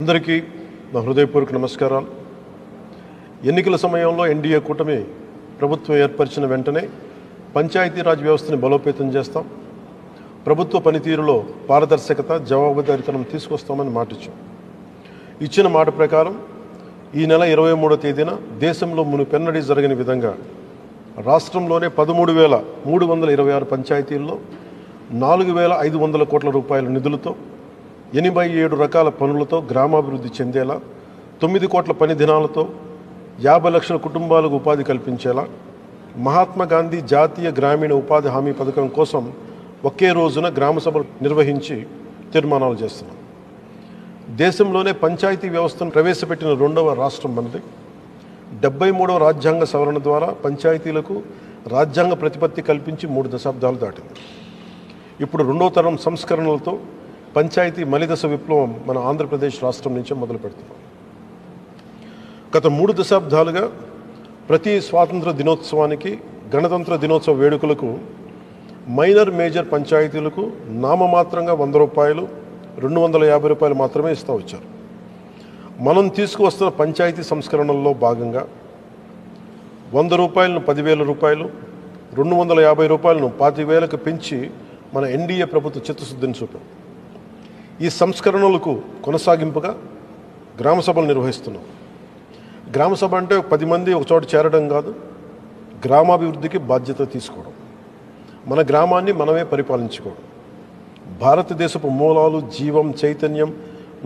అందరికీ నా హృదయపూర్వక నమస్కారాలు. ఎన్నికల సమయంలో ఎన్డీఏ కూటమి ప్రభుత్వం ఏర్పరిచిన వెంటనే పంచాయతీరాజ్ వ్యవస్థని బలోపేతం చేస్తాం, ప్రభుత్వ పనితీరులో పారదర్శకత జవాబుదారీతనం తీసుకొస్తామని మాటిచ్చాం. ఇచ్చిన మాట ప్రకారం ఈ నెల 23వ తేదీన దేశంలో మునుపెన్నడీ జరగని విధంగా రాష్ట్రంలోనే 13,326 పంచాయతీల్లో 4,500 కోట్ల రూపాయల నిధులతో 87 రకాల పనులతో గ్రామాభివృద్ధి చెందేలా, 9 కోట్ల పని దినాలతో 50 లక్షల కుటుంబాలకు ఉపాధి కల్పించేలా, మహాత్మా గాంధీ జాతీయ గ్రామీణ ఉపాధి హామీ పథకం కోసం ఒకే రోజున గ్రామ సభలు నిర్వహించి తీర్మానాలు చేస్తున్నాం. దేశంలోనే పంచాయతీ వ్యవస్థను ప్రవేశపెట్టిన రెండవ రాష్ట్రం మనది. 73వ రాజ్యాంగ సవరణ ద్వారా పంచాయతీలకు రాజ్యాంగ ప్రతిపత్తి కల్పించి 3 దశాబ్దాలు దాటింది. ఇప్పుడు రెండవ తరం సంస్కరణలతో పంచాయతీ మలిదశ విప్లవం మన ఆంధ్రప్రదేశ్ రాష్ట్రం నుంచే మొదలు పెడుతున్నాం. గత 3 దశాబ్దాలుగా ప్రతి స్వాతంత్ర దినోత్సవానికి, గణతంత్ర దినోత్సవ వేడుకలకు మైనర్ మేజర్ పంచాయతీలకు నామమాత్రంగా 100 రూపాయలు, 250 రూపాయలు మాత్రమే ఇస్తూ వచ్చారు. మనం తీసుకువస్తున్న పంచాయతీ సంస్కరణల్లో భాగంగా 100 రూపాయలను 10,000 రూపాయలు, 250 రూపాయలను 25,000కు పెంచి మన ఎన్డీఏ ప్రభుత్వ చిత్తశుద్ధిని చూపాం. ఈ సంస్కరణలకు కొనసాగింపుగా గ్రామ సభలు నిర్వహిస్తున్నాం. గ్రామ సభ అంటే 10 మంది ఒక చోట చేరడం కాదు, గ్రామాభివృద్ధికి బాధ్యత తీసుకోవడం, మన గ్రామాన్ని మనమే పరిపాలించుకోవడం. భారతదేశపు మూలాలు, జీవం, చైతన్యం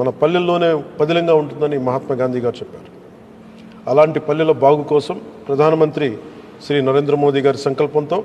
మన పల్లెల్లోనే పదిలంగా ఉంటుందని మహాత్మా గాంధీ గారు చెప్పారు. అలాంటి పల్లెల బాగు కోసం ప్రధానమంత్రి శ్రీ నరేంద్ర మోదీ గారి సంకల్పంతో